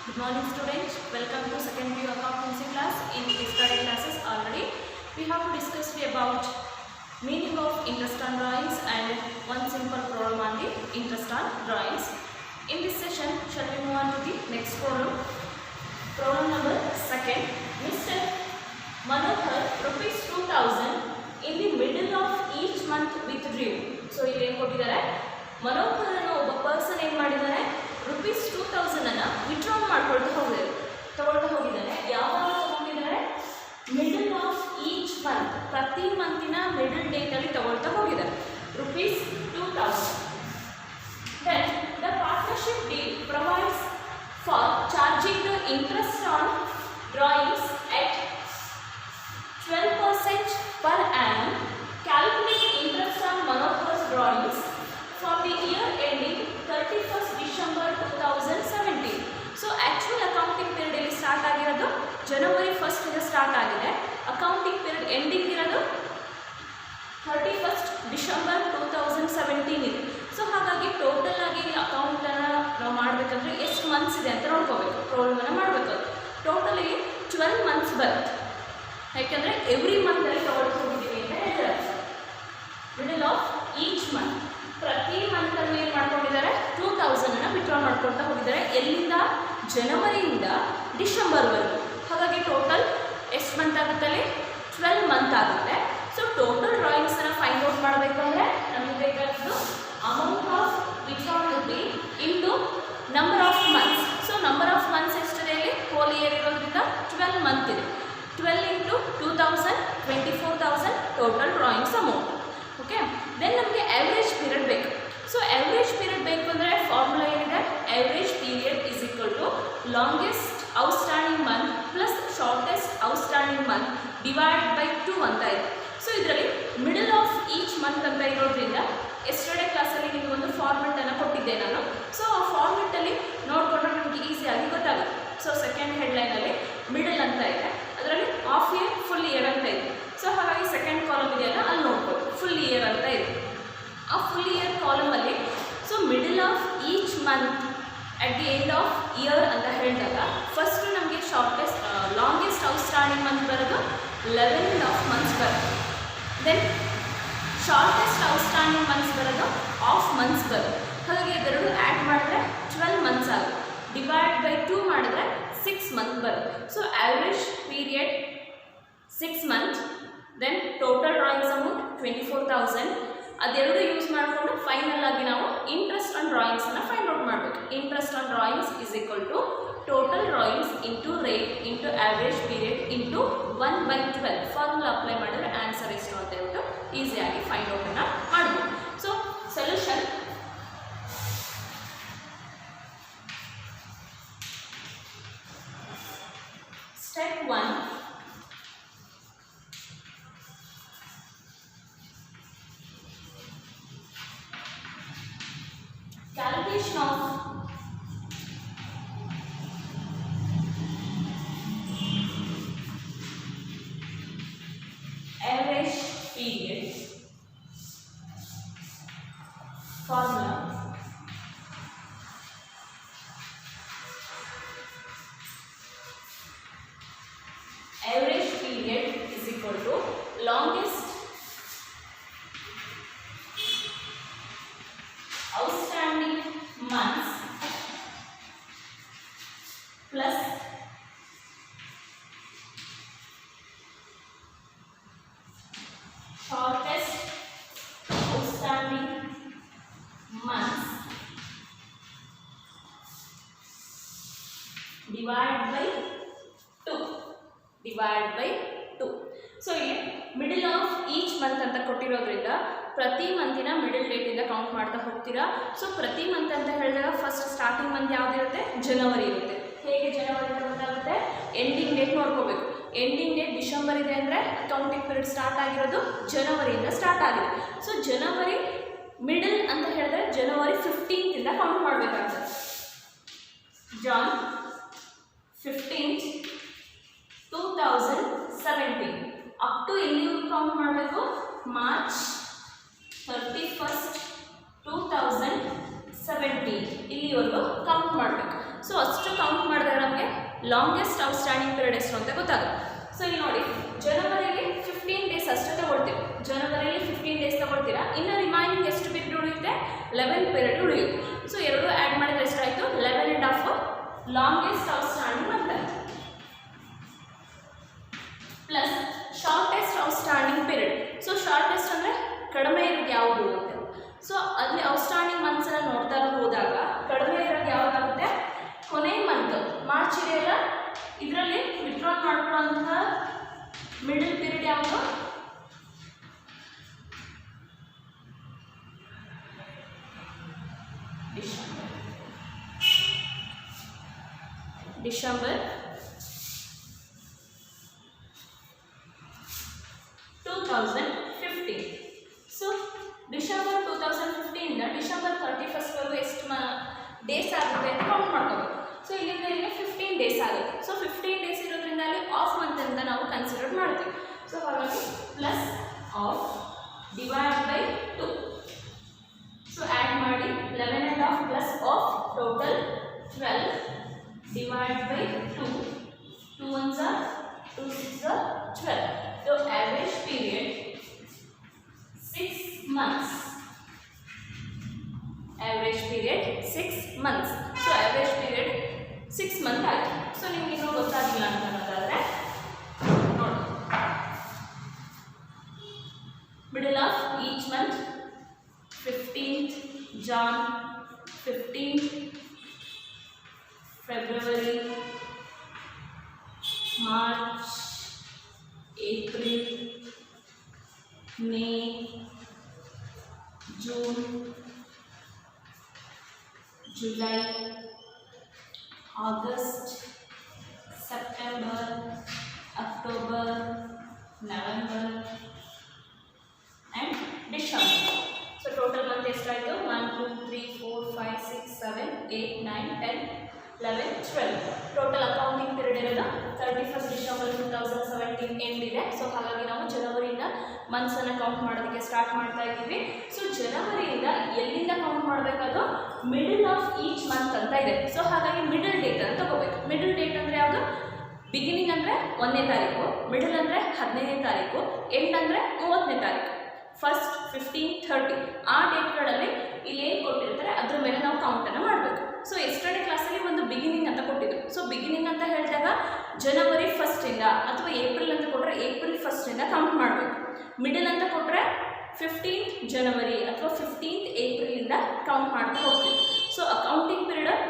Good morning students, welcome to second view accountancy class. In study classes already we have to discuss about meaning of interest on drawings and one simple problem on the interest on drawings. In this session shall we move on to the next problem. Problem number second. Mr. Manohar rupees 2000 in the middle of each month withdrew. So ಇಲ್ಲಿ ಏನು ಕೊಟ್ಟಿದ್ದಾರೆ, ಮನೋಹರ್ ಅನ್ನೋ ಒಬ್ಬ person ಏನು ಮಾಡಿದ್ದಾರೆ, rupees 2000 ಅನ್ನು withdraw ತಗೊಳ್ತಾ ಹೋಗಿದ್ದಾರೆ. ಯಾವಾಗ ತಗೊಂಡಿದ್ದಾರೆ, ಮಿಡಲ್ ಆಫ್ ಈಚ್ ಮಂತ್, ಪ್ರತಿ ಮಂತಿನ ಮಿಡಲ್ ಡೇಟಲ್ಲಿ ತಗೊಳ್ತಾ ಹೋಗಿದ್ದಾರೆ rupees 2000. Then the partnership deal provides for charging the interest on drawings at 12% per annum. Calculate interest on Manohar's drawings for the year ending 31st December 2017. So actual accounting period ಇಲ್ಲಿ start ಆಗಿರೋದು ಜನವರಿ 1st ಇಂದ start ಆಗಿದೆ. Accounting period ending ಇರೋದು 31st December 2017 ಇದೆ. So ಹಾಗಾಗಿ total ಆಗಿ ಅಕೌಂಟನ್ನು ನಾವು ಮಾಡಬೇಕಂದ್ರೆ ಎಷ್ಟು ಮಂತ್ಸ್ ಇದೆ ಅಂತ ನೋಡ್ಕೋಬೇಕು. ಪ್ರಾಬ್ಲಮನ್ನು ಮಾಡಬೇಕು. ಟೋಟಲ್ ಇಲ್ಲಿ 12 ಮಂತ್ಸ್ ಬರುತ್ತೆ. ಯಾಕೆಂದರೆ ಎವ್ರಿ ಮಂತಲ್ಲಿ ತಗೊಳ್ತಾ ಹೋಗಿದ್ದೀವಿ ಅಂತ ಹೇಳ್ತಾರೆ. ಮಿಡಲ್ ಆಫ್ ಈಚ್ ಮಂತ್, ಪ್ರತಿ ಮಂತಲ್ಲಿ ಏನು ಮಾಡ್ಕೊಂಡಿದ್ದಾರೆ, 2000 ವಿಡ್ರಾ ಮಾಡ್ಕೊಳ್ತಾ ಹೋಗಿದ್ದಾರೆ. ಎಲ್ಲಿಂದ, ಜನವರಿಯಿಂದ ಡಿಸೆಂಬರ್ವರೆಗೂ. ಹಾಗಾಗಿ ಟೋಟಲ್ ಎಷ್ಟು ಮಂತ್ ಆಗುತ್ತಲ್ಲಿ, 12 ಮಂತ್ ಆಗುತ್ತೆ. ಸೊ ಟೋಟಲ್ ಡ್ರಾಯಿಂಗ್ಸನ್ನು ಫೈಂಡ್ ಔಟ್ ಮಾಡಬೇಕು ಅಂದರೆ ನಮಗೆ ಬೇಕಾಗಿದ್ದು amount of withdrawal be into number of months. So number of months ಎಷ್ಟಿದೆ ಇಲ್ಲಿ, ಹೋಲ್ ಇಯರ್ ಇರೋದ್ರಿಂದ 12 ಮಂತ್ ಇದೆ. 12 into 2000 24,000 total drawings amount. Okay, then ನಮಗೆ ಆ್ಯಾವ್ರೇಜ್ ಪೀರಿಯಡ್ ಬೇಕು. ಸೊ ಆ್ಯಾವ್ರೇಜ್ ಪೀರಿಯಡ್ ಬೇಕು ಅಂದರೆ ಫಾರ್ಮುಲಾ ಏನಿದೆ, average period is equal to longest outstanding month plus shortest outstanding month divide by 2 ಅಂತ ಇದೆ. ಸೊ ಇದರಲ್ಲಿ ಮಿಡಲ್ ಆಫ್ ಈಚ್ ಮಂತ್ ಅಂತ ಇರೋದ್ರಿಂದ ಎಸ್ಟರ್ಡೇ ಕ್ಲಾಸಲ್ಲಿ ನಿಮಗೊಂದು ಫಾರ್ಮೆಟನ್ನು ಕೊಟ್ಟಿದ್ದೆ ನಾನು. ಸೊ ಆ ಫಾರ್ಮೆಟಲ್ಲಿ ನೋಡಿಕೊಂಡ್ರೆ ನಿಮಗೆ ಈಸಿಯಾಗಿ ಗೊತ್ತಾಗುತ್ತೆ. ಸೊ ಸೆಕೆಂಡ್ ಹೆಡ್ಲೈನಲ್ಲಿ ಮಿಡಲ್ ಅಂತ ಇದೆ, ಅದರಲ್ಲಿ ಹಾಫ್ ಇಯರ್ ಫುಲ್ ಇಯರ್ ಅಂತ ಇದೆ. ಸೊ ಹಾಗಾಗಿ ಸೆಕೆಂಡ್ ಕಾಲಮ್ ಇದೆಯಲ್ಲ, ಅಲ್ಲಿ ನೋಡ್ಬೋದು ಫುಲ್ ಇಯರ್ ಅಂತ ಇದೆ. ಆ ಫುಲ್ ಇಯರ್ ಕಾಲಮಲ್ಲಿ so middle of each month at the end of year ಅಂತ ಹೇಳಿದಾಗ ಫಸ್ಟು ನಮಗೆ ಲಾಂಗೆಸ್ಟ್ ಔಟ್ಸ್ಟ್ಯಾಂಡಿಂಗ್ ಮಂತ್ ಬರೋದು 11 ಮಂತ್ಸ್ ಬರುತ್ತೆ. ದೆನ್ ಶಾರ್ಟೆಸ್ಟ್ ಔಟ್ಸ್ಟ್ಯಾಂಡಿಂಗ್ ಮಂತ್ಸ್ ಬರೋದು ಆಫ್ ಮಂತ್ಸ್ ಬರುತ್ತೆ. ಹಾಗಾಗಿ ಇದೆರಡು ಆ್ಯಡ್ ಮಾಡಿದ್ರೆ 12 ಮಂತ್ಸ್ ಆಗುತ್ತೆ. ಡಿವೈಡ್ ಬೈ 2 ಮಾಡಿದ್ರೆ 6 ಮಂತ್ ಬರುತ್ತೆ. So average period 6 month. Then total drawings amount 24,000. ಅದೆರಡು ಯೂಸ್ ಮಾಡಿಕೊಂಡು ಫೈನಲ್ ಆಗಿ ನಾವು ಇಂಟ್ರೆಸ್ಟ್ ಆನ್ ಡ್ರಾಯಿಂಗ್ಸನ್ನು ಫೈಂಡ್ ಔಟ್ ಮಾಡಬೇಕು. Interest on drawings is equal to total drawings into rate into average period into 1/12. Formula apply ಮಾಡಿದ್ರೆ answer ಎಷ್ಟು ಅಂತ ಹೇಳ್ಬಿಟ್ಟು ಈಸಿಯಾಗಿ ಫೈಂಡ್ ಔಟನ್ನು ಮಾಡ್ಬೋದು. So solution, step 1, calculation of average period. Formula, average period is equal to longest outstanding months plus shortest outstanding months divide by 2. So ಇಲ್ಲಿ middle of each month ಅಂತ ಕೊಟ್ಟಿರೋದ್ರಿಂದ ಪ್ರತಿ ಮಂತಿನ ಮಿಡಲ್ ಡೇಟಿಂದ ಕೌಂಟ್ ಮಾಡ್ತಾ ಹೋಗ್ತೀರಾ. ಸೊ ಪ್ರತಿ month ಅಂತ ಹೇಳಿದಾಗ first starting month ಯಾವುದಿರುತ್ತೆ, ಜನವರಿ ಇರುತ್ತೆ. ಹೇಗೆ ಜನವರಿ ಅಂತ ಗೊತ್ತಾಗುತ್ತೆ, ಎಂಡಿಂಗ್ ಡೇಟ್ ನೋಡ್ಕೋಬೇಕು. ಎಂಡಿಂಗ್ ಡೇಟ್ ಡಿಸೆಂಬರ್ ಇದೆ ಅಂದರೆ ಅಕೌಂಟಿಂಗ್ ಪೀರಿಯಡ್ ಸ್ಟಾರ್ಟ್ ಆಗಿರೋದು ಜನವರಿಯಿಂದ ಸ್ಟಾರ್ಟ್ ಆಗಿದೆ. ಸೊ ಜನವರಿ ಮಿಡಲ್ ಅಂತ ಹೇಳಿದ್ರೆ ಜನವರಿ 15th ಕೌಂಟ್ ಮಾಡಬೇಕಾಗ್ತದೆ. ಜಾನ್ 15th 2017 ಅಪ್ ಟು ಎಲ್ಲಿವರೆಗೂ ಕೌಂಟ್ ಮಾಡಬೇಕು, ಮಾರ್ಚ್ 31st 2017 ಇಲ್ಲಿವರೆಗೂ ಕೌಂಟ್ ಮಾಡಬೇಕು. ಸೊ ಅಷ್ಟು ಕೌಂಟ್ ಮಾಡಿದಾಗ ಲಾಂಗೆಸ್ಟ್ ಔಟ್ಸ್ಟ್ಯಾಂಡಿಂಗ್ ಪೀರಿಯಡ್ ಎಷ್ಟು ಅಂತ ಗೊತ್ತಾಗುತ್ತೆ. ಸೊ ಇಲ್ಲಿ ನೋಡಿ, ಜನವರಿಯಲ್ಲಿ 15 ಡೇಸ್ ಅಷ್ಟೇ ತಗೊಳ್ತೀವಿ. ಜನವರಿಯಲ್ಲಿ 15 ಡೇಸ್ ತಗೊಳ್ತೀರಾ, ಇನ್ನು ರಿಮೈನಿಂಗ್ ಎಷ್ಟು ಪೀರಿಯಡ್ ಉಳಿಯುತ್ತೆ? 11 ಪೀರಿಯಡ್ ಉಳಿಯುತ್ತೆ. ಸೊ ಎರಡು ಆ್ಯಡ್ ಮಾಡಿದ್ರೆ ಎಷ್ಟಾಯಿತು? 11.5 ಲಾಂಗೆಸ್ಟ್ ಔಟ್ಸ್ಟ್ಯಾಂಡಿಂಗ್ ಮಂತ್ ಆಯಿತು. Plus shortest outstanding period. So shortest ಅಂದರೆ ಕಡಿಮೆ ಇರೋದು ಯಾವುದು ಅಂತ. ಸೊ ಅಲ್ಲಿ ಔಟ್ಸ್ಟ್ಯಾಂಡಿಂಗ್ ಮಂತ್ಸನ್ನು ನೋಡ್ತಾ ಹೋದಾಗ ಕಡಿಮೆ ಇರೋದು ಯಾವುದಾಗುತ್ತೆ? ಕೊನೆ ಮಂತ್ ಮಾರ್ಚ್ ಇದೆಯಲ್ಲ, ಇದರಲ್ಲಿ ವಿಡ್ರಾಲ್ ಮಾಡ್ಕೊಳ್ಳುವಂತಹ ಮಿಡಲ್ ಪೀರಿಯಡ್ ಯಾವುದು? ಡಿಸೆಂಬರ್ 2015. ಸೊ ಡಿಸೆಂಬರ್ 2015 ಇಂದ ಡಿಸೆಂಬರ್ 31 ವರೆಗೂ ಎಷ್ಟು ಡೇಸ್ ಆಗುತ್ತೆ ಅಂತ ಕೌಂಟ್ ಮಾಡ್ಕೋಬೇಕು. ಸೊ ಇಲ್ಲಿಂದ ಇಲ್ಲಿ 15 ಡೇಸ್ ಆಗುತ್ತೆ. ಸೊ 15 ಡೇಸ್ ಇರೋದ್ರಿಂದ ಅಲ್ಲಿ ಆಫ್ ಮಂತ್ ಅಂತ ನಾವು ಕನ್ಸಿಡರ್ ಮಾಡ್ತೀವಿ. ಸೊ ಹಾಗಾಗಿ plus of divide by 2. So add ಮಾಡಿ 11.5 plus of total 12 divide by 2. 2 ones are 2 6 are 12. So average period 6 months. Average period 6 months. So average period 6 months ಆಯಿತು. So ನಿಮಗೆ ಇನ್ನೂ ಗೊತ್ತಾಗಿಲ್ಲ ಅಂತ ಅನ್ನೋದಾದರೆ ನೋಡಿ, middle of each month 15th Jan, 15th February, March, April, May, June, July, August, September, October, November and December. So total month ಎಷ್ಟಾಯಿತು? 1 2 3 4 5 6 7 8 9 10 11 12. Total accounting period ಇರೋದು 31st December 2017 end ಇದೆ. ಸೊ ಹಾಗಾಗಿ ನಾವು ಜನವರಿಯಿಂದ ಮಂತ್ಸನ್ನು ಕೌಂಟ್ ಮಾಡೋದಕ್ಕೆ ಸ್ಟಾರ್ಟ್ ಮಾಡ್ತಾ ಇದ್ದೀವಿ. So ಜನವರಿಯಿಂದ ಎಲ್ಲಿಂದ ಕೌಂಟ್ ಮಾಡಬೇಕಾದ್ರು ಮಿಡಲ್ ಆಫ್ ಈಚ್ ಮಂತ್ ಅಂತ ಇದೆ. ಸೊ ಹಾಗಾಗಿ ಮಿಡಲ್ ಡೇಟ್ ಅಂತ ತಗೋಬೇಕು. ಮಿಡಲ್ ಡೇಟ್ ಅಂದರೆ ಯಾವುದು? ಬಿಗಿನಿಂಗ್ ಅಂದರೆ 1ನೇ ತಾರೀಕು, ಮಿಡಲ್ ಅಂದರೆ 15ನೇ ತಾರೀಕು, ಎಂಡ್ ಅಂದರೆ 30ನೇ ತಾರೀಕು. ಫಸ್ಟ್ 15 30 ಆ ಡೇಟ್ಗಳಲ್ಲಿ ಇಲ್ಲಿ ಏನು ಕೊಟ್ಟಿರ್ತಾರೆ ಅದ್ರ ಮೇಲೆ ನಾವು ಕೌಂಟನ್ನು ಮಾಡಬೇಕು. ಸೊ ಎಸ್ಟರ್ಡೇ ಕ್ಲಾಸಲ್ಲಿ ಒಂದು ಬಿಗಿನಿಂಗ್ ಅಂತ ಕೊಟ್ಟಿದ್ದು. ಸೊ ಬಿಗಿನಿಂಗ್ ಅಂತ ಹೇಳಿದಾಗ ಜನವರಿ 1 ಅಥವಾ ಏಪ್ರಿಲ್ ಅಂತ ಕೊಟ್ಟರೆ ಏಪ್ರಿಲ್ 1 ಕೌಂಟ್ ಮಾಡಬೇಕು. ಮಿಡಲ್ ಅಂತ ಕೊಟ್ಟರೆ 15th ಜನವರಿ ಅಥವಾ 15th ಏಪ್ರಿಲಿಂದ ಕೌಂಟ್ ಮಾಡ್ತಾ ಹೋಗ್ತೀವಿ. ಸೊ ಅಕೌಂಟಿಂಗ್ ಪೀರಿಯಡ್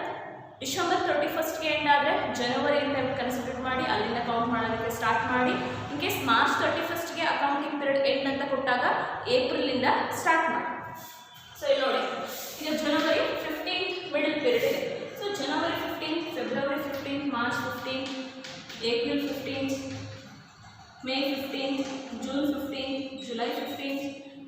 ಡಿಸೆಂಬರ್ 31ಗೆ ಎಂಡ್ ಆದರೆ ಜನವರಿಯಿಂದ ಕನ್ಸಿಡರ್ ಮಾಡಿ ಅಲ್ಲಿಂದ ಕೌಂಟ್ ಮಾಡೋದಕ್ಕೆ ಸ್ಟಾರ್ಟ್ ಮಾಡಿ. ಇನ್ ಕೇಸ್ ಮಾರ್ಚ್ 31ಗೆ ಅಕೌಂಟಿಂಗ್ ಪೀರಿಯಡ್ ಎಂಡ್ ಅಂತ ಕೊಟ್ಟಾಗ ಏಪ್ರಿಲಿಂದ ಸ್ಟಾರ್ಟ್ ಮಾಡಿ. ಸೊ ಇಲ್ಲಿ ನೋಡಿ, ಈಗ ಜನವರಿ 15th ಮಿಡಲ್ ಪೀರಿಯಡ್ ಇದೆ. So January 15th, February 15th, March 15th, April 15th, May 15th, June 15th, July 15th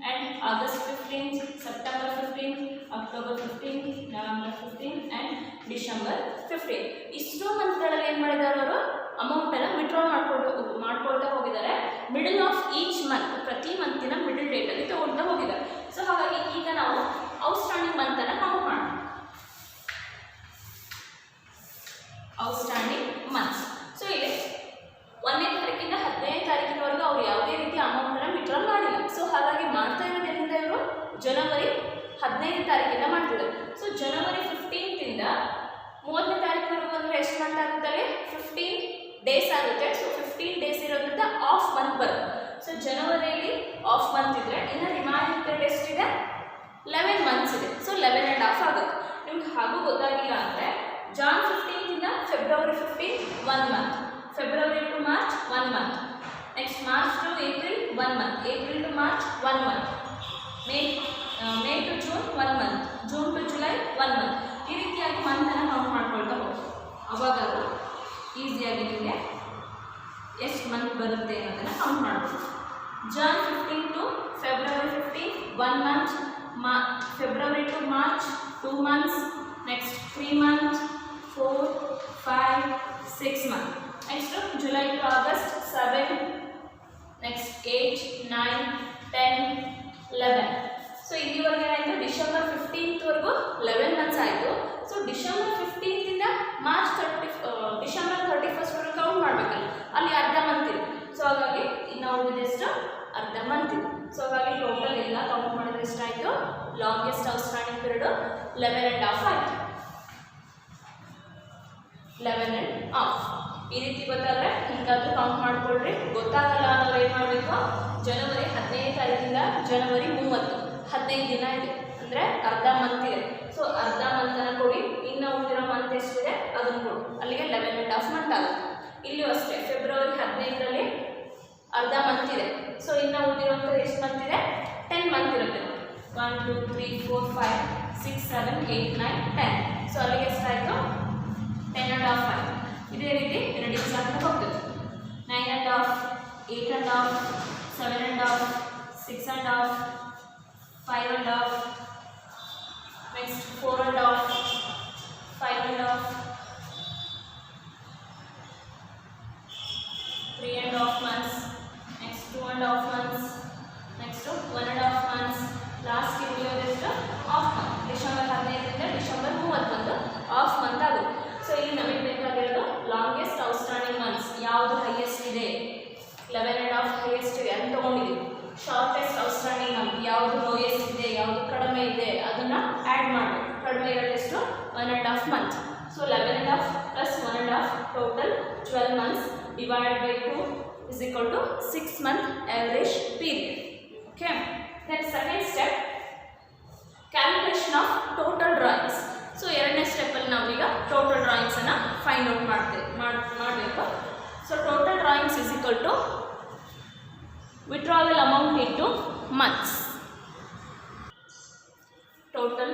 and August 15th, September 15th, October 15th, November 15th and December 15th. ಇಷ್ಟೋ ಮಂತ್ಗಳಲ್ಲಿ ಏನು ಮಾಡಿದ್ದಾರೆ ಅವರು? ಅಮೌಂಟನ್ನು withdrawal ಮಾಡ್ಕೊಳ್ತಾ ಹೋಗಿದ್ದಾರೆ. Middle of each month, ಪ್ರತಿ ಮಂತಿನ middle ಡೇಟಲ್ಲಿ ತೊಗೊಳ್ತಾ ಹೋಗಿದ್ದಾರೆ. ಸೊ ಹಾಗಾಗಿ ಈಗ ನಾವು ಔಟ್ಸ್ಟ್ಯಾಂಡಿಂಗ್ ಮಂತನ್ನು ಕೌಂಟ್ ಮಾಡೋಣ. Outstanding months. ಸೊ ಇಲ್ಲಿ 1ನೇ ತಾರೀಕಿಂದ 15ನೇ ತಾರೀಕಿನವರೆಗೂ ಅವ್ರು ಯಾವುದೇ ರೀತಿ ಅಮೌಂಟನ್ನು ವಿಡ್ರಾಲ್ ಮಾಡಿಲ್ಲ. ಸೊ ಹಾಗಾಗಿ ಮಾಡ್ತಾ ಇರೋದು ಎಲ್ಲಿಂದ ಇವರು? ಜನವರಿ 15ನೇ ತಾರೀಕಿಂದ ಮಾಡ್ತಿದ್ದಾರೆ. ಸೊ ಜನವರಿ 15th ಇಂದ 30ನೇ ತಾರೀಕಿನವರೆಗೂ ಅಂದರೆ ಎಷ್ಟು ಮಂತ್ ಆಗುತ್ತೆ? 15 ಡೇಸ್ ಆಗುತ್ತೆ. ಸೊ 15 ಡೇಸ್ ಇರೋದ್ರಿಂದ ಆಫ್ ಮಂತ್ ಬರುತ್ತೆ. ಸೊ ಜನವರಿಯಲ್ಲಿ ಆಫ್ ಮಂತ್ ಇದ್ದರೆ ಇನ್ನು ರಿಮೈನಿಂಗ್ ಪೀರಿಯಡ್ ಎಷ್ಟಿದೆ? 11 ಮಂತ್ಸ್ ಇದೆ. ಸೊ 11.5 ಆಗುತ್ತೆ. ನಿಮ್ಗೆ ಹಾಗೂ ಗೊತ್ತಾಗಿಲ್ಲ ಅಂದರೆ ಜಾನ್ 15th ಇಂದ February 15th 1 month, February to March 1 month, next March to April 1 month, April to March 1 month, May to June 1 month, June to July 1 month. ಈ ರೀತಿಯಾಗಿ ಮಂತನ್ನು ಕೌಂಟ್ ಮಾಡ್ಕೊಳ್ತಾ ಹೋಗಿ ಅವಾಗ ಅದು ಈಸಿಯಾಗಿ ನಿಮಗೆ ಎಷ್ಟು ಮಂತ್ ಬರುತ್ತೆ ಅನ್ನೋದನ್ನು ಕೌಂಟ್ ಮಾಡ್ಬೋದು. Jan 15 to February 15 1 month, February to March 2 months, next 3 months, 4 5 6 month, next July to August 7, next 8 9 10 11. So ಇಲ್ಲಿವರೆಗೆ ಏನಾಯಿತು? ಡಿಸೆಂಬರ್ 15th ವರೆಗೂ 11 ಮಂತ್ಸ್ ಆಯಿತು. ಸೊ ಡಿಸೆಂಬರ್ 15th ಇಂದ ಡಿಸೆಂಬರ್ ಪೀರಿಯಡ್ 11.5 ಆಯಿತು. 11.5 ಈ ರೀತಿ ಗೊತ್ತಾದರೆ ಹಿಂಗಾದ್ರೂ ಕೌಂಟ್ ಮಾಡ್ಕೊಳ್ರಿ. ಗೊತ್ತಾಗಲ್ಲ ಅನ್ನೋರು ಏನು ಮಾಡಬೇಕು, ಜನವರಿ 15 ತಾರೀಕಿಂದ ಜನವರಿ 30 15 ದಿನ ಇದೆ, ಅಂದರೆ ಅರ್ಧ ಮಂತ್ ಇದೆ. ಸೊ ಅರ್ಧ ಮಂತನ್ನು ಕೊಡಿ, ಇನ್ನು ಉಳಿದಿರೋ ಮಂತ್ ಎಷ್ಟಿದೆ ಅದನ್ನು ಕೊಡು, ಅಲ್ಲಿಗೆ 11.5 ಮಂತ್ ಆಗುತ್ತೆ. ಇಲ್ಲಿಯೂ ಅಷ್ಟೇ ಫೆಬ್ರವರಿ 15ರಲ್ಲಿ ಅರ್ಧ ಮಂತ್ ಇದೆ. ಸೊ ಇನ್ನು ಉಳಿದಿರೋಂಥ ಎಷ್ಟು ಮಂತ್ ಇದೆ, 10 ಮಂತ್ ಇರುತ್ತೆ. 1 2 3 4 5 6 7 8 9 10. ಸೊ ಅಲ್ಲಿಗೆ ಎಷ್ಟಾಯಿತು, 10.5 ಆಯಿತು. ಇದೇ ರೀತಿ ರೆಡ್ಯೂಸ್ ಆಗ್ತಾ ಹೋಗ್ತದೆ. 9.5 8.5 7.5 6.5 5.5 next 4.5 5.5 3.5 months, next 2.5 months, next 1.5 months, last ಉಳಿಯೋದೆಷ್ಟು ಆಫ್ ಮಂತ್. ಡಿಸೆಂಬರ್ 15ರಿಂದ ಡಿಸೆಂಬರ್ 31 ಆಫ್ ಮಂತ್ ಆಗುತ್ತೆ. ಸೊ ಇಲ್ಲಿ ನಮಗೆ ಬೇಕಾಗಿರೋದು ಲಾಂಗೆಸ್ಟ್ ಔಟ್ಸ್ಟ್ಯಾಂಡಿಂಗ್ ಮಂತ್ಸ್ ಯಾವುದು ಹೈಯೆಸ್ಟ್ ಇದೆ, 11.5 ಹೈಯೆಸ್ಟ್ ಇದೆ ಅಂತ ತೊಗೊಂಡಿದ್ದೀವಿ. ಶಾರ್ಟೆಸ್ಟ್ ಔಟ್ಸ್ಟ್ಯಾಂಡಿಂಗ್ ಮಂತ್ ಯಾವುದು ಲೋಯೆಸ್ಟ್ ಇದೆ, ಯಾವುದು ಕಡಿಮೆ ಇದೆ ಅದನ್ನು ಆ್ಯಡ್ ಮಾಡಬೇಕು. ಕಡಿಮೆ ಇರೋದೆಷ್ಟು 1.5 month. So 11.5 plus 1.5 total 12 months divided by 2 is equal to 6 month average period. Okay. Then second step, calculation of total drawings. So ಎರಡನೇ ಸ್ಟೆಪ್ಪಲ್ಲಿ ನಾವೀಗ ಟೋಟಲ್ ಡ್ರಾಯಿಂಗ್ಸನ್ನು ಫೈಂಡ್ ಔಟ್ ಮಾಡಬೇಕು. So total drawings is equal to withdrawal amount into months. Total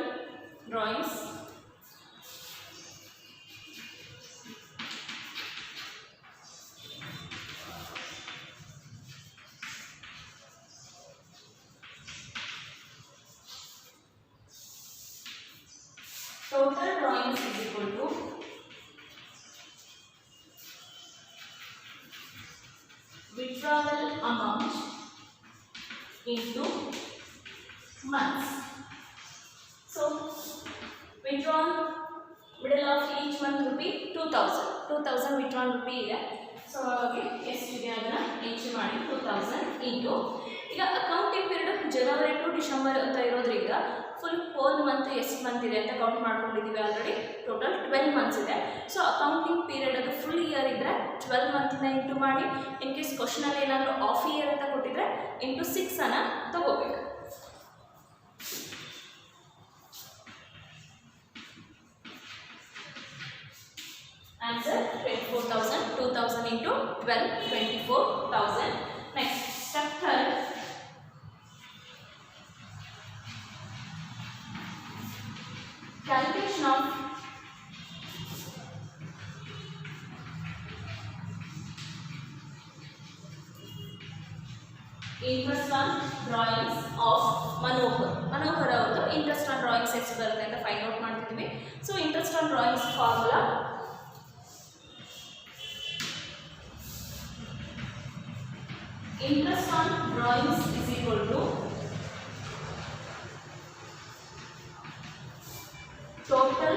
drawings is equal to withdrawal amount into months. So withdrawn middle of each month rupee 2000 withdrawn rupee ಇದೆ. So ಹಾಗಾಗಿ ಎಷ್ಟಿದೆ ಅದನ್ನು entry ಮಾಡಿ 2000 into, ಈಗ accounting period ಜನವರಿ to December ಅಂತ ಇರೋದ್ರಿಂದ full whole month ಎಷ್ಟು ಮಂತ್ ಇದೆ ಅಂತ ಕೌಂಟ್ ಮಾಡ್ಕೊಂಡಿದ್ದೀವಿ ಆಲ್ರೆಡಿ. ಟೋಟಲ್ 12 ಮಂತ್ಸ್ ಇದೆ. ಸೊ ಅಕೌಂಟಿಂಗ್ ಪೀರಿಯಡ್ ಅದು ಫುಲ್ ಇಯರ್ ಇದ್ದರೆ 12 ಮಂತಿಂದ ಇಂಟು ಮಾಡಿ, ಇನ್ ಕೇಸ್ ಕ್ವಶನಲ್ಲಿ ಏನಾದರೂ ಆಫ್ ಇಯರ್ ಅಂತ ಕೊಟ್ಟಿದ್ರೆ ಇಂಟು 6 ಅನ್ನು ತಗೋಬೇಕು. Answer 24,000. 2,000 into 12, 24,000. Next, step third. Calculation of interest on drawings of Manohar. Manohar ಅವರದು interest on drawings ಎಷ್ಟು ಬರುತ್ತೆ ಅಂತ ಫೈಂಡ್ ಔಟ್ ಮಾಡ್ತಿದ್ದೀವಿ. So interest on drawings formula interest on drawings is equal to total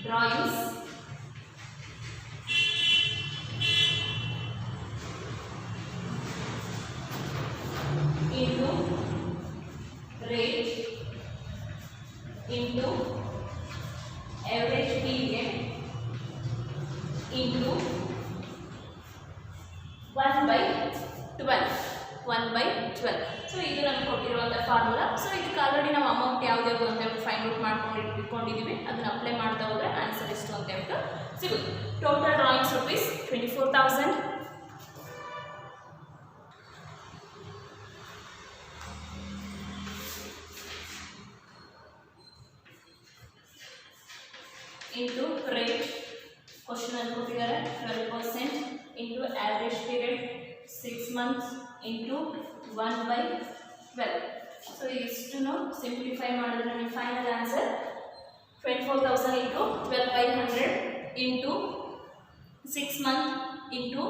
drawings into rate into average period into 1/12. So ಇದು ನಮ್ಗೆ ಕೊಟ್ಟಿರುವಂಥ formula. So ಇದಕ್ಕೆ already ನಾವು ಅಮೌಂಟ್ ಯಾವ್ದು ಅಂತ ಹೇಳ್ಬಿಟ್ಟು ಫೈಂಡ್ ಔಟ್ ಇಟ್ಕೊಂಡಿದ್ದೀವಿ. ಅದನ್ನು ಅಪ್ಲೈ ಮಾಡ್ತಾ ಹೋದರೆ ಆನ್ಸರ್ ಎಷ್ಟು ಅಂತ ಹೇಳ್ಬಿಟ್ಟು ಸಿಗುತ್ತೆ. Total drawings rupees 24,000 into rate, ಕ್ವಶನಲ್ಲಿ ಕೊಟ್ಟಿದ್ದಾರೆ 12% into average period 6 months into 1/12. So ಇಷ್ಟನ್ನು ಸಿಂಪ್ಲಿಫೈ ಮಾಡಿದ್ರೆ ನಮಗೆ final answer 24,000 into 12/100 into 6 months into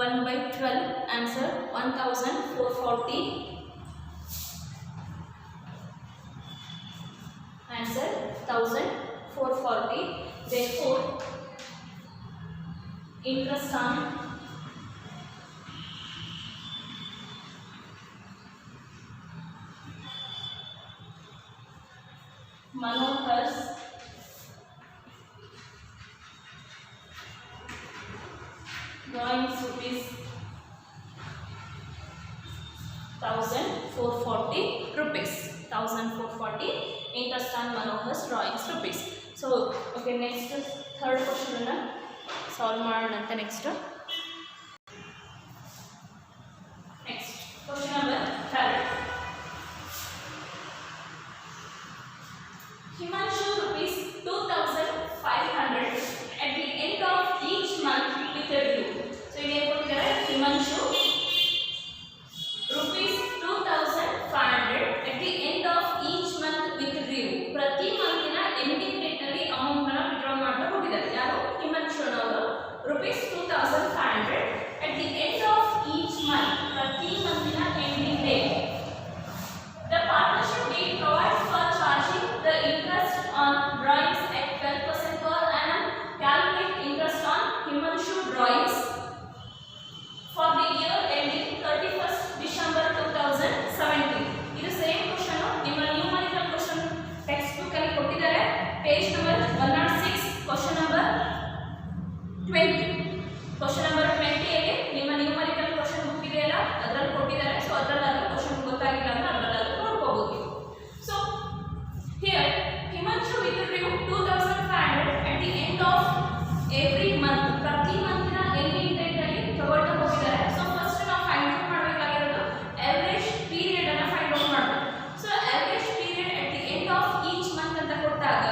1/12. Answer 1,440. Answer 1,440. Therefore, interest on drawings rupees 1440 rupees. 1440 interest on Manohar's drawings rupees. So okay, next third question na solve ಮಾಡೋಣಂತೆ. next question number 3. Himanshu rupees 2500 at the end of each month with a due. So ಇಲ್ಲಿ ಏನು ಕೊಟ್ಟಿದ್ದಾರೆ? Himanshu rupees 2500 at the end of each month with due. ಪ್ರತಿ ಮಂತಿನ ending date ನಲ್ಲಿ amount ಅನ್ನು withdraw ಮಾಡ್ತಾ ಹೋಗಿದ್ದಾರೆ. ಯಾರು? ಹಿಮಾಂಶು ಅವರು rupees 2500 at the end of each month. ಪ್ರತಿ ಮಂತಿನ ending date. The partnership deed provides for charging the interest on drawings at 12% per annum. Calculate interest on Himanshu drawings for the year ending 31st December 2017. ಇದು same question ನಿಮ್ಮ numerical question text book ಅಲ್ಲಿ ಕೊಟ್ಟಿದ್ದಾರೆ. Page number 106 question number 20. Question number 20 ಅಲ್ಲಿ ನಿಮ್ಮ numerical question book ಇದೆಯಲ್ಲ ಅದರಲ್ಲಿ ಕೊಟ್ಟಿದ್ದಾರೆ. So ಅದರಲ್ಲಾದ್ರೂ question ಗೊತ್ತಾಗಿಲ್ಲ ಅಂದ್ರೆ ಅದರಲ್ಲಾದ್ರೂ ನೋಡ್ಕೋಬಹುದು. So here Himanshu withdrew 2500 at the end of every month. ಪ್ರತಿ ಮಂತ್ನ ಎಂಡಿಂಗ್ ಡೇಟ್ ಅಲ್ಲಿ ತಗೊಳ್ತಾ ಹೋಗಿದ್ದಾರೆ. ಸೊ ಫಸ್ಟ್ ನಾವು ಫೈಂಡ್ ಔಟ್ ಮಾಡಬೇಕಾಗಿರೋದು ಅವರೇಜ್ ಪೀರಿಯಡ್ ಅನ್ನು ಫೈಂಡ್ ಔಟ್ ಮಾಡಬೇಕು. So average period at the end of each month ಅಂತ ಕೊಟ್ಟಾಗ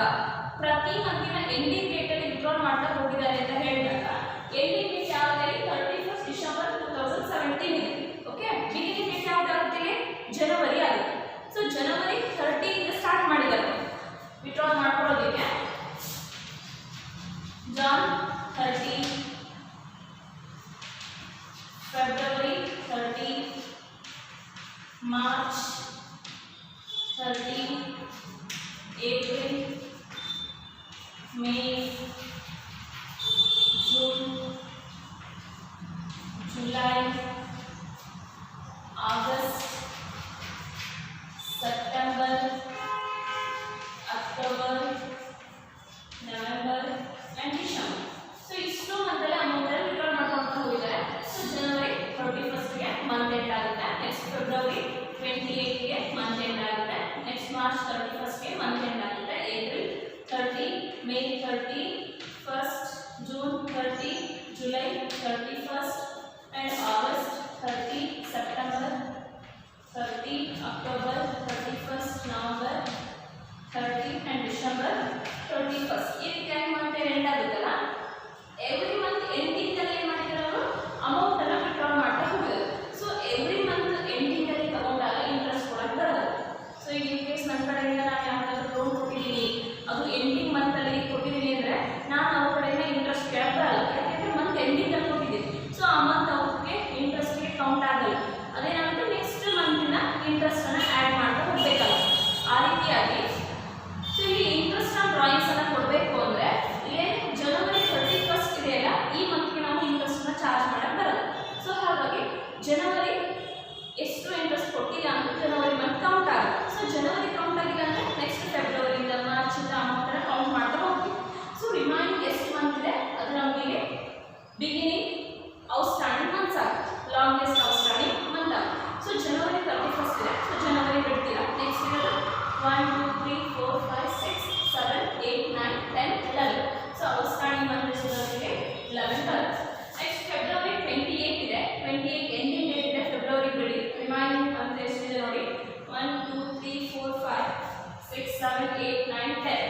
ಪ್ರತಿ ಮಂತಿನ ಎಂಡಿಂಗ್ ಡೇಟ್ ಅಲ್ಲಿ ವಿಡ್ರಾ ಮಾಡ್ತಾ ಹೋಗಿದ್ದಾರೆ ಅಂತ ಹೇಳಿದಾಗ ಎಂಡಿಂಗ್ ಡೇಟ್ ಯಾವಾಗಲಿ 31st December 2017 ಇದೆ. ಓಕೆ, ಬಿಗಿನಿಂಗ್ ಡೇಟ್ ಯಾವ್ದಾಗುತ್ತೆ? ಜನವರಿ ಆಗುತ್ತೆ. ಸೊ ಜನವರಿ 30 ಇಂದ ಸ್ಟಾರ್ಟ್ ಮಾಡಿದ್ದಾರೆ ವಿಡ್ರಾ ಮಾಡ್ಕೊಳ್ಳೋದಕ್ಕೆ. Jan 30, February 30, March 30, April, May, June, July, August, September, October, November and December. So ಇಷ್ಟು ಮಂತಲ್ಲಿ ಅಮೌಂಟ್ ಅನ್ನು ವಿಡ್ರಾ ಮಾಡ್ಕೊಂಡು ಹೋಗಿದ್ದಾರೆ. ಸೊ ಜನವರಿ 31st ಗೆ ಮಂತ್ ಎಂಡ್ ಆಗುತ್ತೆ. ನೆಕ್ಸ್ಟ್ ಫೆಬ್ರವರಿ 28 ಗೆ ಮಂತ್ ಎಂಡ್ ಆಗುತ್ತೆ. ನೆಕ್ಸ್ಟ್ ಮಾರ್ಚ್ 31st ಗೆ ಮಂತ್ ಎಂಡ್ ಆಗುತ್ತೆ. April 30, May 30, first June 30, July 31st and August 30, September 30, October 31st, November 30 and December 31st. ಈ ರೀತಿಯಾಗಿ ಮಂತ್ ಎಂಡ್ ಆಗುತ್ತಲ್ಲ, ಎವ್ರಿ ಮಂತ್ ಎಂಡಿಂಗ್ ಅಲ್ಲಿ ಏನು ಮಾಡಿದ್ದಾರೆ ಅವರು ಅಮೌಂಟ್ ಅನ್ನು ವಿಡ್ರಾ ಮಾಡ್ತಾ ಹೋಗಿದ್ದಾರೆ. ಸೊ ಎವ್ರಿ ಮಂತ್ ಎಂಡಿಂಗ್ ಅಲ್ಲಿ ತಗೊಂಡಾಗ ಇಂಟ್ರೆಸ್ಟ್ ಕೊಡಕ್ಕೆ ಬರಲ್ಲ. ಸೊ ಈಗ ಇನ್ ಕೇಸ್ ನನ್ನ ಕಡೆಯಿಂದ ನಾನು ಯಾವ್ದಾದ್ರು ಲೋನ್ ಕೊಟ್ಟಿದ್ದೀನಿ, ಅದು ಎಂಡಿಂಗ್ ಮಂತ್ ಅಲ್ಲಿ ಕೊಟ್ಟಿದ್ದೀನಿ ಅಂದ್ರೆ ನಾನು ಅವ್ರ ಕಡೆಯಿಂದ ಇಂಟ್ರೆಸ್ಟ್ ಕೇಳಕ್ಕೆ ಬರಲ್ಲ. ಯಾಕೆಂದ್ರೆ ಮಂತ್ ಎಂಡಿಂಗ್ ಅಲ್ಲಿ ಕೊಟ್ಟಿದ್ದೀನಿ. ಸೊ ಆ ಮಂತ್ ಅವ್ರಿಗೆ ಇಂಟ್ರೆಸ್ಟ್ಗೆ ಕೌಂಟ್ ಆಗಲ್ಲ. ಅದೇನಾಗುತ್ತೆ, ನೆಕ್ಸ್ಟ್ ಮಂತಿನ ಇಂಟ್ರೆಸ್ಟ್ ಅನ್ನ ಆ್ಯಡ್ ಮಾಡ್ತಾ ಹೋಗ್ಬೇಕಲ್ಲ. ಆ ರೀತಿಯಾಗಿ ಸೊ ಇಲ್ಲಿ ಇಂಟ್ರೆಸ್ಟ್ ಆನ್ ಡ್ರಾಯಿಂಗ್ಸ್ ಅನ್ನ ಕೊಡಬೇಕು ಅಂದ್ರೆ ಇಲ್ಲಿ ಜನವರಿ 31st ಇದೆಯಲ್ಲ, ಈ ಮಂತ್ಗೆ ನಾವು ಇಂಟ್ರೆಸ್ಟ್ ನ ಚಾರ್ಜ್ ಮಾಡಕ್ ಬರಲ್ಲ. ಸೊ ಹಾಗಾಗಿ ಜನವರಿ ಎಷ್ಟು ಇಂಟ್ರೆಸ್ಟ್ ಕೊಟ್ಟಿಲ್ಲ ಅಂದ್ರೆ ಜನವರಿ ಮಂತ್ ಕೌಂಟ್ ಆಗುತ್ತೆ. ಸೊ ಜನವರಿ ಕೌಂಟ್ ಆಗಿಲ್ಲ ಅಂದ್ರೆ ನೆಕ್ಸ್ಟ್ ಫೆಬ್ರವರಿಯಿಂದ ಮಾರ್ಚ್ ಇಂದ ಅಮೌಂಟ್ ಅನ್ನ ಕೌಂಟ್ ಮಾಡ್ತಾ ಹೋಗ್ತೀವಿ. ಸೊ ರಿಮೈನಿಂಗ್ ಎಷ್ಟು ಮಂತ್ ಇದೆ ಅದು ನಮಗೆ ಬಿಗಿನಿಂಗ್ ಔಟ್ಸ್ಟ್ಯಾಂಡಿಂಗ್ ಮಂತ್ಸ್ ಆಗುತ್ತೆ. ಲಾಂಗೆಸ್ಟ್ ಔಟ್ಸ್ಟ್ಯಾಂಡಿಂಗ್ ಮಂತ್ ಆಗುತ್ತೆ. ಸೊ ಜನವರಿ 31st ಇದೆ. ಸೊ ಜನವರಿ ಬಿಡ್ತೀರಾ. ನೆಕ್ಸ್ಟ್ ಇರೋದು 1 2 3 4 5 6 7 8 9 10 11. ಸೊ ಔಟ್ಸ್ಟ್ಯಾಂಡಿಂಗ್ ಮಂತ್ ಎಷ್ಟಿದೆ? 11 ಬರುತ್ತೆ. ನೆಕ್ಸ್ಟ್ ಫೆಬ್ರವರಿ 28 ಇದೆ. 28 ಎಂಡಿಂಗ್ ಡೇಟ್ ಇದೆ. ಫೆಬ್ರವರಿ ಬಿಡಿ. ರಿಮೈನಿಂಗ್ ಮಂತ್ ಎಷ್ಟಿದೆ ನೋಡಿ? 1 2 3 4 5 6 7 8 9 10.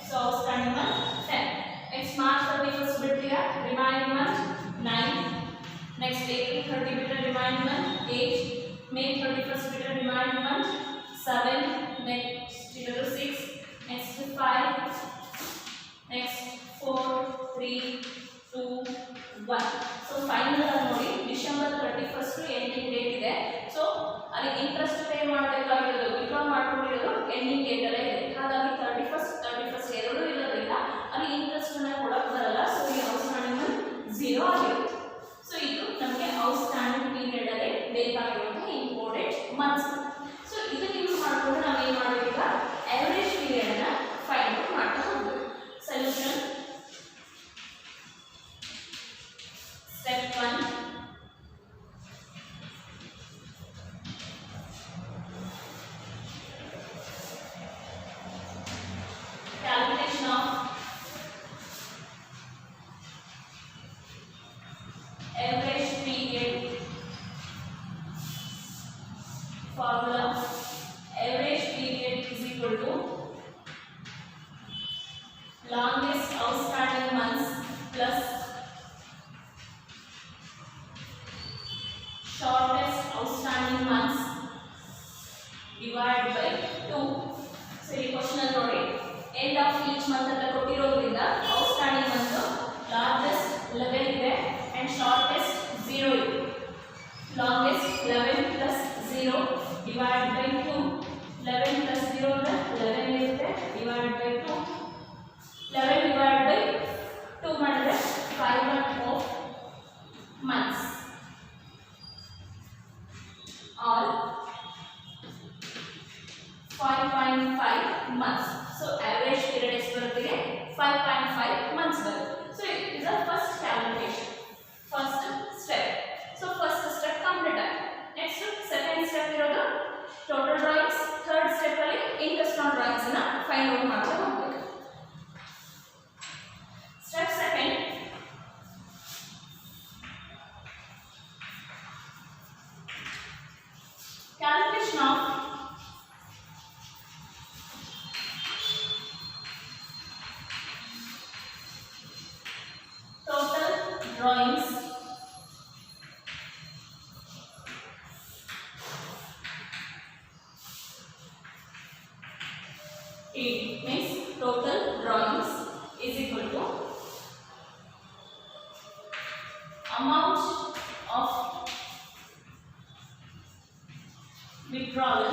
So outstanding month 10. Next March 31st ಬಿಡ್ತೀರಾ. Remaining month 9. ನೆಕ್ಸ್ಟ್ ಏಪ್ರಿಲ್ 30 ಬಿಟ್ಟರೆ ರಿಮೈನಿಂಗ್ ಮಂತ್ 8. ಮೇ 31st ಬಿಟ್ಟರೆ ರಿಮೈನಿಂಗ್ ಮಂತ್ 7. ನೆಕ್ಸ್ಟ್ ಇರೋದು 6. ನೆಕ್ಸ್ಟ್ 5. ನೆಕ್ಸ್ಟ್ 4 3 2 1. ಸೊ ಫೈನಲ್ ಆಗಿ ನೋಡಿ ಡಿಸೆಂಬರ್ 31st ಎಂಡಿಂಗ್ ಡೇಟ್ ಇದೆ. ಸೊ ಅಲ್ಲಿ ಇಂಟ್ರೆಸ್ಟ್ ಪೇ ಮಾಡಬೇಕಾಗಿರೋದು ವಿಡ್ರಾ ಮಾಡ್ಕೊಂಡಿರೋದು ಎಂಡಿಂಗ್ ಡೇಟ್ ಅಲ್ಲೇ ಇದೆ. ಹಾಗಾಗಿ 31st ಎರಡೂ ಇರೋದ್ರಿಂದ ಅಲ್ಲಿ ಇಂಟ್ರೆಸ್ಟ್ ಅನ್ನ ಕೊಡಕ್ಕೆ ಬರಲ್ಲ. ಸೊ ಈ ಔಟ್ಸ್ಟ್ಯಾಂಡಿಂಗ್ 0 ಆಗಿರುತ್ತೆ. ಸೊ ಇದು ನಮಗೆ ಔಟ್ಸ್ಟ್ಯಾಂಡಿಂಗ್ ಪೀರಿಯಡ್ ಅಲ್ಲಿ ಬೇಕಾಗಿರುವಂತಹ ಇಂಪಾರ್ಟೆಂಟ್ ಮಂತ್ಸ್. ಸೊ ಇದನ್ನ ಯೂಸ್ ಮಾಡಿಕೊಂಡು ನಾವು ಏನು ಮಾಡಬೇಕೀಗ? ಅವರೇಜ್ ಪೀರಿಯಡ್ ಅನ್ನ ಫೈಂಡ್ ಔಟ್ ಮಾಡ್ತಾ ಹೋಗ್ಬೇಕು. Solution step 1 drawings it means total drawings is equal to amount of withdrawal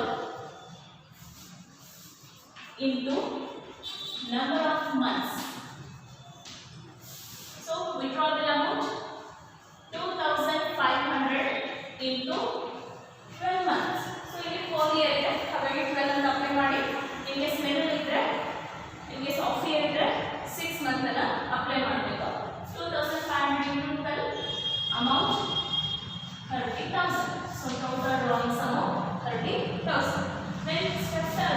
into number of months. So withdrawal amount 2500 into 12 months. So ಇಲ್ಲಿ 4 year ಇದೆ ಹಾಗಾಗಿ 12 ಅಂತ ಅಪ್ಲೈ ಮಾಡಿ. in case middle ಇದ್ರೆ in case off year ಇದ್ರೆ 6 month ಅನ್ನ apply ಮಾಡಬೇಕು. 2500 into 12 amount 30,000. So total drawings amount 30,000. Then step 3.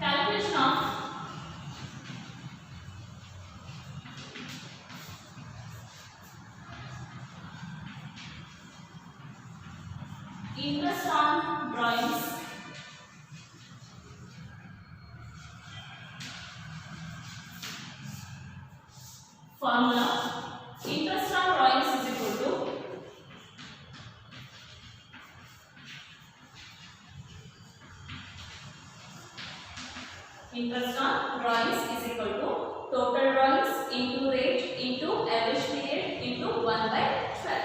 Calculation of interest on drawings formula. Interest on drawings is equal to interest on drawings is equal to total drawings into rate into average period into 1/12.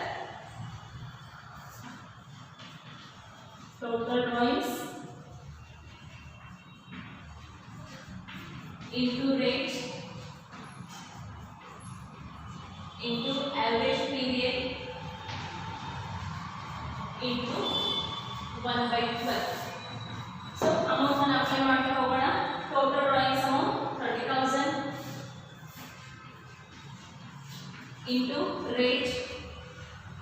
Total drawings into rate into average period into 1/12. So amount ಅನ್ನು apply ಮಾಡ್ತಾ ಹೋಗೋಣ. Total drawings amount 30,000 into rate.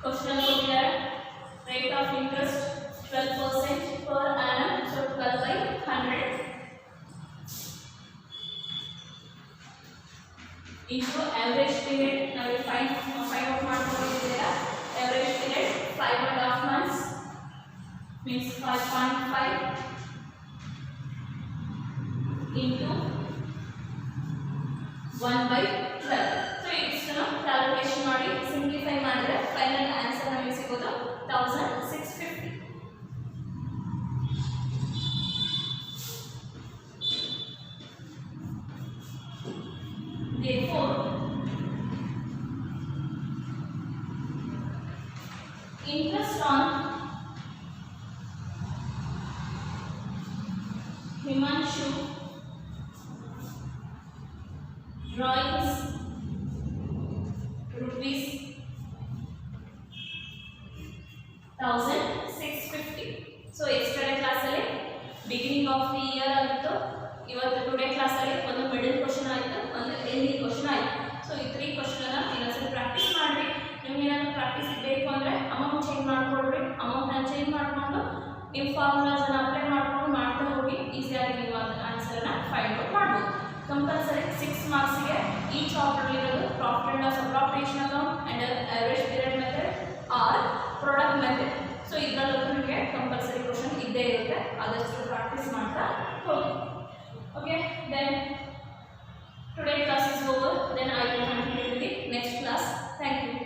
Question ಕೊಟ್ಟಿದ್ದಾರೆ rate of interest 12% per annum, so 12/100 into average period. Now we find out ಮಾಡ್ಕೊಂಡಿದ್ದೀರಾ average period 5.5 months means 5.5 into 1/12. So ಇಷ್ಟನ್ನು calculation ಮಾಡಿ simplify ಮಾಡಿದ್ರೆ final answer ನಮಗೆ ಸಿಗೋದು 1650. Therefore, interest on Himanshu drawings rupees 1650. So yesterday class ಅಲ್ಲಿ beginning of the year ಆಗಿತ್ತು. ಇವತ್ತು today class ಅಲ್ಲಿ ಒಂದು ಮಿಡಲ್ ಕ್ವೆಶ್ಚನ್ ಆಯಿತು, ಒಂದು ಎಂಡಿಂಗ್ ಕ್ವೆಶ್ಚನ್ ಆಯಿತು. ಸೊ ಈ 3 ಕ್ವೆಶ್ಚನ್ ಅನ್ನ ಇನ್ನೊಂದ್ಸರಿ ಪ್ರಾಕ್ಟೀಸ್ ಮಾಡಿ. ನಿಮ್ಗೆ ಏನಾದರೂ ಪ್ರಾಕ್ಟೀಸ್ ಬೇಕು ಅಂದರೆ ಅಮೌಂಟ್ ಚೇಂಜ್ ಮಾಡ್ಕೊಳ್ರಿ. ಅಮೌಂಟನ್ನು ಚೇಂಜ್ ಮಾಡಿಕೊಂಡು ನಿಮ್ಮ ಫಾರ್ಮುಲಾಸನ್ನು ಅಪ್ಲೈ ಮಾಡ್ಕೊಂಡು ಮಾಡ್ತಾ ಹೋಗಿ ಈಸಿಯಾಗಿ ನೀವು ಆನ್ಸರನ್ನು ಫೈಂಡ್ ಔಟ್ ಮಾಡ್ಬೋದು. ಕಂಪಲ್ಸರಿ 6 ಮಾರ್ಕ್ಸಿಗೆ ಈ ಚಾಪ್ಟರ್ಲಿರೋದು profit and loss appropriation account and average period method or product method. So ಇದರಲ್ಲೂ ನಿಮಗೆ ಕಂಪಲ್ಸರಿ ಕ್ವೆಶ್ಚನ್ ಇದ್ದೇ ಇರುತ್ತೆ. ಆದಷ್ಟು ಪ್ರಾಕ್ಟೀಸ್ ಮಾಡ್ತಾ ಹೋಗಿ. Okay, then today class is over. Then I will continue with the next class. Thank you.